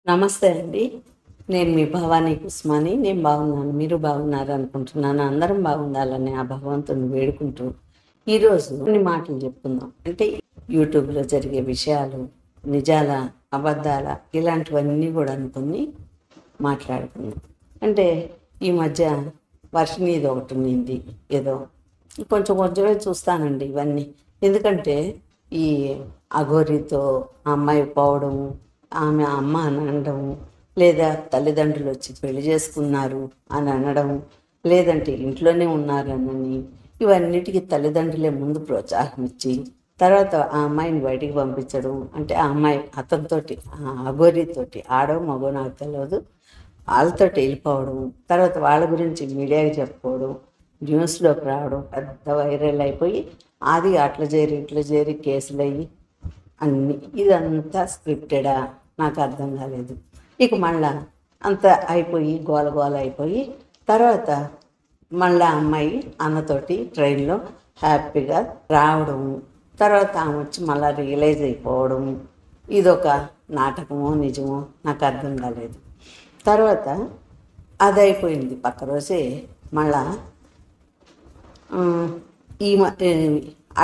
నమస్తే అండి. నేను మీ భవానీ కుస్మాని. నేను బాగున్నాను. మీరు బాగున్నారు అనుకుంటున్నాను. అందరం బాగుండాలని ఆ భగవంతుడిని వేడుకుంటూ, ఈరోజు కొన్ని మాటలు చెప్పుకుందాం. అంటే యూట్యూబ్‌లో జరిగే విషయాలు, నిజాలా, అబద్ధాలా ఇలాంటివన్నీ కూడా అనుకుని మాట్లాడుకుందాం. అంటే ఈ మధ్య వర్షిణిది ఒకటి ఉన్నింది ఏదో. కొంచెం కొంచెమే చూస్తానండి ఇవన్నీ. ఎందుకంటే ఈ అఘోరితో ఆ అమ్మాయి పోవడం, ఆమె అమ్మ అని అనడం, లేదా తల్లిదండ్రులు వచ్చి పెళ్లి చేసుకున్నారు అని అనడం, లేదంటే ఇంట్లోనే ఉన్నారనని, ఇవన్నిటికీ తల్లిదండ్రులే ముందు ప్రోత్సాహం ఇచ్చి తర్వాత ఆ అమ్మాయిని బయటికి పంపించడం. అంటే ఆ అమ్మాయి అతనితోటి ఆ అఘోరితోటి ఆడో మగో నాకు తెలియదు, వాళ్ళతోటి వెళ్ళిపోవడం, తర్వాత వాళ్ళ గురించి మీడియాకి చెప్పుకోవడం, న్యూస్లోకి రావడం, పెద్ద వైరల్ అయిపోయి అది అట్లా చేరి ఇట్లా చేరి కేసులు అయ్యి అన్ని ఇదంతా స్క్రిప్టెడా నాకు అర్థం కాలేదు. ఇక మళ్ళా అంత అయిపోయి గోల గోల అయిపోయి తర్వాత మళ్ళా అమ్మాయి అన్నతోటి ట్రైన్లో హ్యాపీగా రావడం, తర్వాత ఆమె వచ్చి మళ్ళీ రియలైజ్ అయిపోవడం, ఇదొక నాటకమో నిజమో నాకు అర్థం కాలేదు. తర్వాత అది అయిపోయింది. పక్క రోజే మళ్ళా ఈ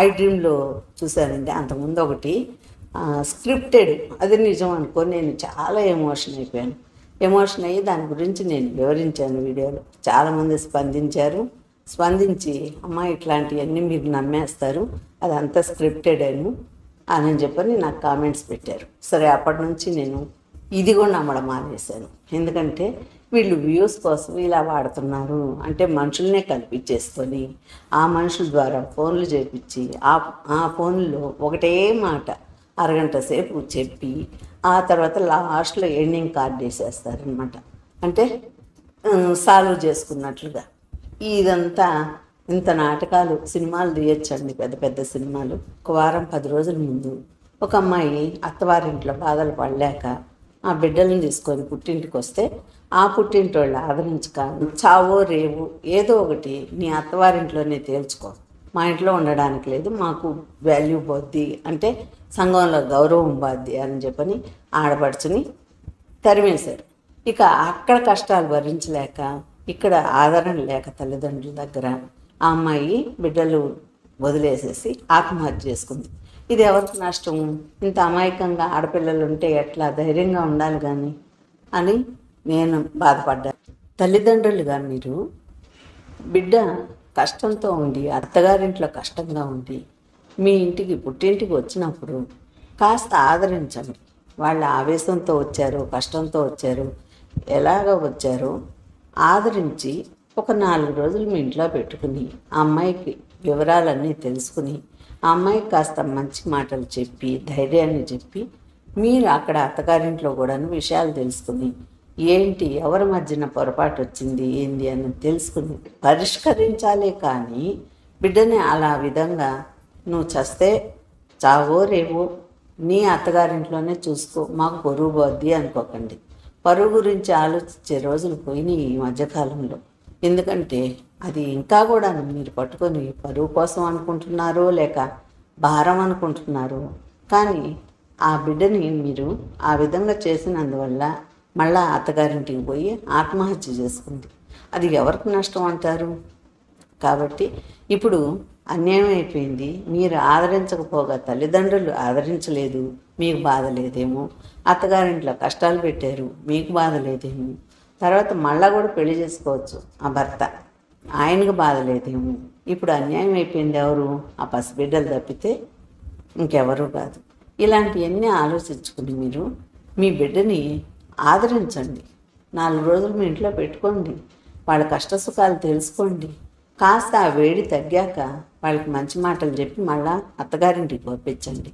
ఐ డ్రీమ్లో చూశానండి అంతకుముందు ఒకటి స్క్రిప్టెడ్. అది నిజం అనుకొని నేను చాలా ఎమోషన్ అయిపోయాను. ఎమోషన్ అయ్యి దాని గురించి నేను వివరించాను వీడియోలో. చాలామంది స్పందించి అమ్మ ఇట్లాంటివన్నీ మీరు నమ్మేస్తారు, అదంతా స్క్రిప్టెడ్ అని చెప్పని నాకు కామెంట్స్ పెట్టారు. సరే అప్పటి నుంచి నేను ఇది కూడా నమ్మడం మానేశాను. ఎందుకంటే వీళ్ళు వ్యూస్ కోసం ఇలా వాడుతున్నారు. అంటే మనుషులనే కల్పించేసుకొని ఆ మనుషుల ద్వారా ఫోన్లు చేపించి ఆ ఫోన్లో ఒకటే మాట అరగంట సేపు చెప్పి ఆ తర్వాత లాస్ట్లో ఎండింగ్ కార్డ్ వేసేస్తారనమాట. అంటే సాల్వ్ చేసుకున్నట్లుగా. ఇదంతా ఇంత నాటకాలు సినిమాలు తీయచ్చండి, పెద్ద పెద్ద సినిమాలు. ఒక వారం 10 రోజుల ముందు ఒక అమ్మాయి అత్తవారింట్లో బాధలు పడలేక ఆ బిడ్డలను తీసుకొని పుట్టింటికి వస్తే ఆ పుట్టింటి వాళ్ళు ఆదరించక చావో రేవు ఏదో ఒకటి నీ అత్తవారింట్లోనే తేల్చుకో, మా ఇంట్లో ఉండడానికి లేదు, మాకు వాల్యూ పోద్ది, అంటే సంఘంలో గౌరవం పోద్ది అని చెప్పని ఆడపడుచుని తరిమేశారు. ఇక అక్కడ కష్టాలు భరించలేక ఇక్కడ ఆదరణ లేక తల్లిదండ్రుల దగ్గర ఆ అమ్మాయి బిడ్డలు వదిలేసేసి ఆత్మహత్య చేసుకుంది. ఇది ఎవరికి నష్టం? ఇంత అమాయకంగా ఆడపిల్లలు ఉంటే ఎట్లా ధైర్యంగా ఉండాలి కానీ అని నేను బాధపడ్డాను. తల్లిదండ్రులుగా మీరు బిడ్డ కష్టంతో ఉండి అత్తగారింట్లో కష్టంగా ఉండి మీ ఇంటికి పుట్టింటికి వచ్చినప్పుడు కాస్త ఆదరించండి. వాళ్ళ ఆవేశంతో వచ్చారు, కష్టంతో వచ్చారు, ఎలాగ వచ్చారో ఆదరించి ఒక 4 రోజులు మీ ఇంట్లో పెట్టుకుని ఆ అమ్మాయికి వివరాలన్నీ తెలుసుకుని ఆ అమ్మాయికి కాస్త మంచి మాటలు చెప్పి ధైర్యాన్ని చెప్పి మీరు అక్కడ అత్తగారింట్లో కూడా విషయాలు తెలుసుకుని ఏంటి ఎవరి మధ్యన పొరపాటు వచ్చింది ఏంది అని తెలుసుకుని పరిష్కరించాలే. కానీ బిడ్డని అలా విధంగా నువ్వు చస్తే చావో రేవో నీ అత్తగారింట్లోనే చూసుకో, మాకు పరువు పోద్ది అనుకోకండి. పరువు గురించి ఆలోచించే రోజులు పోయినాయి ఈ మధ్యకాలంలో. ఎందుకంటే అది ఇంకా కూడా మీరు పట్టుకొని పరువు కోసం అనుకుంటున్నారో లేక భారం అనుకుంటున్నారో, కానీ ఆ బిడ్డని మీరు ఆ విధంగా చేసినందువల్ల మళ్ళా అత్తగారింటికి పోయి ఆత్మహత్య చేసుకుంది. అది ఎవరికి నష్టం అంటారు? కాబట్టి ఇప్పుడు అన్యాయం అయిపోయింది. మీరు ఆదరించకపోగా తల్లిదండ్రులు ఆదరించలేదు, మీకు బాధ లేదేమో. అత్తగారింట్లో కష్టాలు పెట్టారు, మీకు బాధ లేదేమో. తర్వాత మళ్ళా కూడా పెళ్లి చేసుకోవచ్చు ఆ భర్త, ఆయనకు బాధ లేదేమో. ఇప్పుడు అన్యాయం అయిపోయింది ఎవరు? ఆ పసిబిడ్డలు తప్పితే ఇంకెవరూ కాదు. ఇలాంటివన్నీ ఆలోచించుకుని మీరు మీ బిడ్డని ఆదరించండి. 4 రోజులు మీ ఇంట్లో పెట్టుకోండి, వాళ్ళ కష్టసుఖాలు తెలుసుకోండి. కాస్త ఆ వేడి తగ్గాక వాళ్ళకి మంచి మాటలు చెప్పి మళ్ళా అత్తగారింటికి పంపించండి.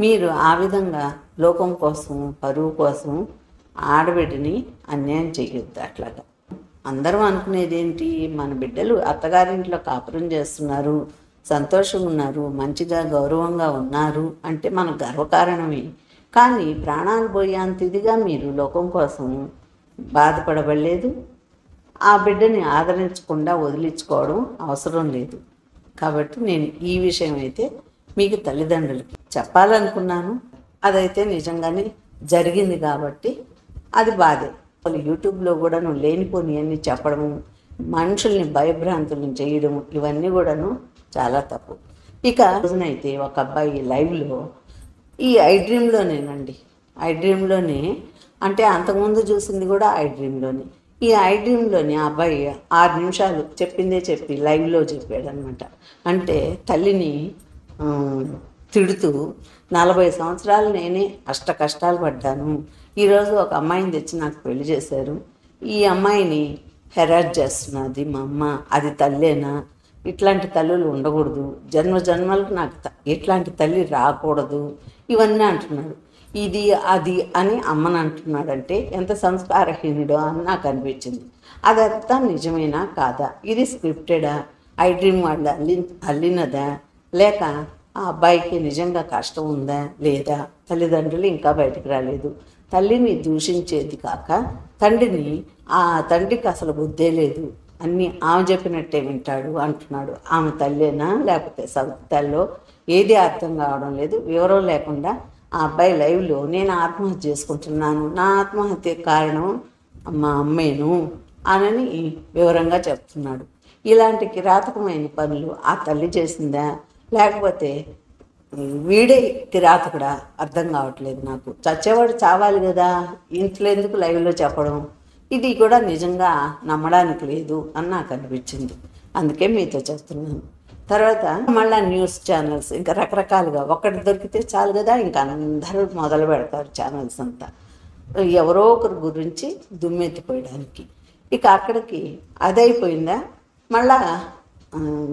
మీరు ఆ విధంగా లోకం కోసం పరువు కోసం ఆడబిడ్డని అన్యాయం చేయొద్దు. అట్లాగా అందరం అనుకునేది ఏంటి? మన బిడ్డలు అత్తగారింట్లో కాపురం చేస్తున్నారు, సంతోషంగా ఉన్నారు, మంచిగా గౌరవంగా ఉన్నారు అంటే మనకు గర్వకారణమే. కానీ ప్రాణాలు పోయేంత ఇదిగా మీరు లోకం కోసం బాధపడబడలేదు. ఆ బిడ్డని ఆదరించకుండా వదిలించుకోవడం అవసరం లేదు. కాబట్టి నేను ఈ విషయం అయితే మీకు తల్లిదండ్రులకి చెప్పాలనుకున్నాను. అదైతే నిజంగానే జరిగింది కాబట్టి అది బాధే. వాళ్ళు యూట్యూబ్లో కూడాను లేనిపోని అన్నీ చెప్పడము, మనుషుల్ని భయభ్రాంతులను చేయడము, ఇవన్నీ కూడాను చాలా తప్పు. ఇక రోజునైతే ఒక అబ్బాయి లైవ్లో ఈ ఐ డ్రీమ్లోనేనండి, ఐ డ్రీమ్లోనే, అంటే అంతకుముందు చూసింది కూడా ఐ డ్రీమ్లోనే. ఈ ఐ డ్రీమ్లోని ఆ అబ్బాయి 6 నిమిషాలు చెప్పిందే చెప్పి లైవ్లో చెప్పాడనమాట. అంటే తల్లిని తిడుతూ 40 సంవత్సరాలు నేనే కష్టాలు పడ్డాను, ఈరోజు ఒక అమ్మాయిని తెచ్చి నాకు పెళ్లి చేశారు, ఈ అమ్మాయిని హెరాస్ చేస్తున్నది మా అమ్మ, అది తల్లేనా? ఇట్లాంటి తల్లులు ఉండకూడదు, జన్మలకు నాకు ఇట్లాంటి తల్లి రాకూడదు, ఇవన్నీ అంటున్నాడు. ఇది అది అని అమ్మని అంటున్నాడంటే ఎంత సంస్కారహీనుడో అని నాకు అనిపించింది. అదంతా నిజమేనా కాదా? ఇది స్క్రిప్టెడా? ఐ డ్రీమ్ వాళ్ళు అల్లినదా? లేక ఆ అబ్బాయికి నిజంగా కష్టం ఉందా లేదా? తల్లిదండ్రులు ఇంకా బయటకు రాలేదు. తల్లిని దూషించేది కాక తండ్రికి అసలు బుద్ధే లేదు, అన్నీ ఆమె చెప్పినట్టే వింటాడు అంటున్నాడు. ఆమె తల్లేనా లేకపోతే సౌతి తల్లో? ఏది అర్థం కావడం లేదు. వివరం లేకుండా ఆ అబ్బాయి లైవ్లో నేను ఆత్మహత్య చేసుకుంటున్నాను, నా ఆత్మహత్య కారణం మా అమ్మేను అని వివరంగా చెప్తున్నాడు. ఇలాంటి కిరాతకమైన పనులు ఆ తల్లి చేసిందా లేకపోతే వీడే కిరాతకుడా అర్థం కావట్లేదు నాకు. చచ్చేవాడు చావాలి కదా, ఇంట్లో ఎందుకు లైవ్లో చెప్పడం? ఇది కూడా నిజంగా నమ్మడానికి లేదు అని నాకు అనిపించింది, అందుకే మీతో చెప్తున్నాను. తర్వాత మళ్ళీ న్యూస్ ఛానల్స్ ఇంకా రకరకాలుగా, ఒకటి దొరికితే చాలు కదా, ఇంకా అందరూ మొదలు పెడతారు ఛానల్స్ అంతా ఎవరో ఒకరి గురించి దుమ్మెత్తిపోయడానికి. ఇక అక్కడికి అదైపోయిందా, మళ్ళా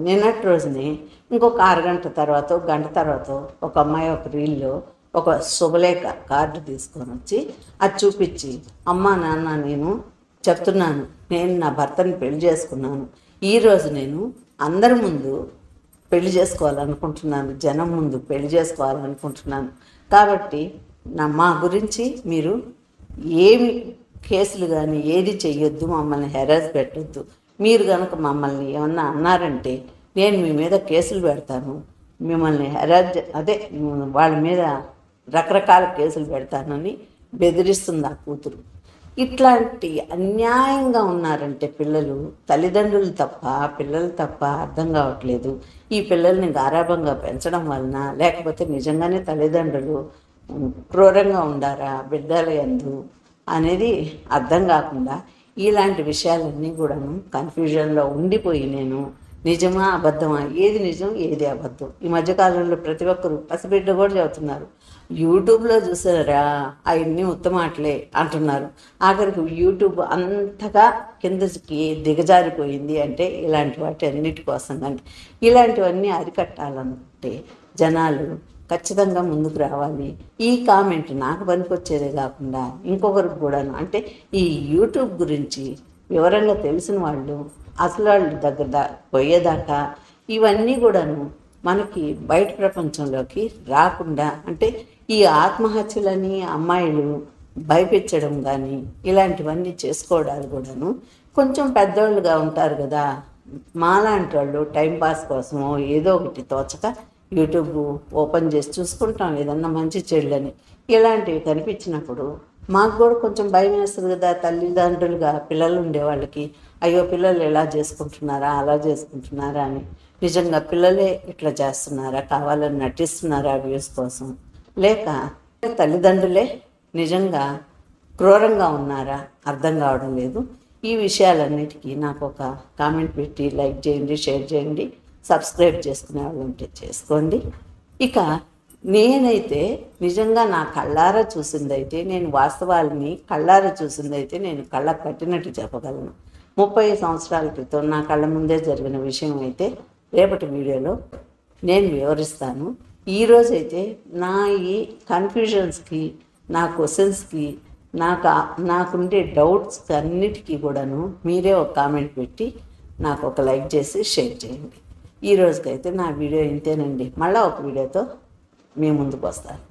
నిన్నటి రోజుని ఇంకొక 6 గంటల తర్వాత, గంట తర్వాత ఒక అమ్మాయి ఒక రీల్లో ఒక శుభలేఖ కార్డు తీసుకొని వచ్చి అది చూపించి, అమ్మ నాన్న నేను చెప్తున్నాను, నేను నా భర్తని పెళ్లి చేసుకున్నాను, ఈరోజు నేను అందరి ముందు పెళ్లి చేసుకోవాలనుకుంటున్నాను, జనం ముందు పెళ్లి చేసుకోవాలనుకుంటున్నాను, కాబట్టి మా గురించి మీరు ఏమి కేసులు కానీ ఏది చెయ్యొద్దు, మమ్మల్ని హెరాస్ పెట్టొద్దు, మీరు కనుక మమ్మల్ని ఏమన్నా అన్నారంటే నేను మీ మీద కేసులు పెడతాను, మిమ్మల్ని వాళ్ళ మీద రకరకాల కేసులు పెడతానని బెదిరిస్తుంది ఆ కూతురు. ఇట్లాంటి అన్యాయంగా ఉన్నారంటే పిల్లలు, తల్లిదండ్రులు తప్ప పిల్లలు తప్ప అర్థం కావట్లేదు. ఈ పిల్లల్ని గారాబంగా పెంచడం వలన లేకపోతే నిజంగానే తల్లిదండ్రులు క్రూరంగా ఉండారా బిడ్డల యందు అనేది అర్థం కాకుండా ఇలాంటి విషయాలన్నీ కూడాను కన్ఫ్యూజన్లో ఉండిపోయి నేను నిజమా అబద్ధమా, ఏది నిజం ఏది అబద్ధం. ఈ మధ్యకాలంలో ప్రతి ఒక్కరు పసిబిడ్డ కూడా చెబుతున్నారు, యూట్యూబ్లో చూసారా అవన్నీ ఉత్తమాటలే అంటున్నారు. ఆఖరికి యూట్యూబ్ అంతగా కిందకి దిగజారిపోయింది అంటే ఇలాంటి వాటి అన్నిటి కోసం. కానీ ఇలాంటివన్నీ అరికట్టాలనుకుంటే జనాలు ఖచ్చితంగా ముందుకు రావాలి. ఈ కామెంట్ నాకు పనికొచ్చేదే కాకుండా ఇంకొకరికి కూడాను, అంటే ఈ యూట్యూబ్ గురించి వివరంగా తెలిసిన వాళ్ళు అసలు వాళ్ళ దగ్గర పోయేదాకా ఇవన్నీ కూడాను మనకి బయట ప్రపంచంలోకి రాకుండా, అంటే ఈ ఆత్మహత్యలని అమ్మాయిలు భయపెట్టడం కానీ ఇలాంటివన్నీ చేసుకోవడాలు కూడాను కొంచెం పెద్దవాళ్ళుగా ఉంటారు కదా, మాలాంటి వాళ్ళు టైంపాస్ కోసమో ఏదో ఒకటి తోచక యూట్యూబ్ ఓపెన్ చేసి చూసుకుంటాం ఏదన్నా మంచి చెడులని. ఇలాంటివి కనిపించినప్పుడు మాకు కూడా కొంచెం భయం వేస్తుంది కదా, తల్లిదండ్రులుగా పిల్లలు ఉండే వాళ్ళకి, అయ్యో పిల్లలు ఎలా చేసుకుంటున్నారా అలా చేసుకుంటున్నారా అని. నిజంగా పిల్లలే ఇట్లా చేస్తున్నారా, కావాలని నటిస్తున్నారా వ్యూస్ కోసం, లేక తల్లిదండ్రులే నిజంగా క్రూరంగా ఉన్నారా అర్థం కావడం లేదు. ఈ విషయాలన్నిటికీ నాకు ఒక కామెంట్ పెట్టి లైక్ చేయండి, షేర్ చేయండి, సబ్స్క్రైబ్ చేసుకునే వాళ్ళు ఉంటే చేసుకోండి. ఇక నేనైతే నిజంగా నా కళ్ళారా చూసిందైతే, నేను వాస్తవాలని కళ్ళారా చూసిందైతే నేను కళ్ళకు కట్టినట్టు చెప్పగలను. 30 సంవత్సరాల క్రితం నా కళ్ళ ముందే జరిగిన విషయం అయితే రేపటి వీడియోలో నేను వివరిస్తాను. ఈరోజైతే నా ఈ కన్ఫ్యూజన్స్కి, నా క్వశ్చన్స్కి, నాకుండే డౌట్స్ అన్నిటికీ కూడాను మీరే ఒక కామెంట్ పెట్టి నాకు ఒక లైక్ చేసి షేర్ చేయండి. ఈ రోజుకైతే నా వీడియో ఇంతేనండి. మళ్ళీ ఒక వీడియోతో మీ ముందుకు వస్తాను.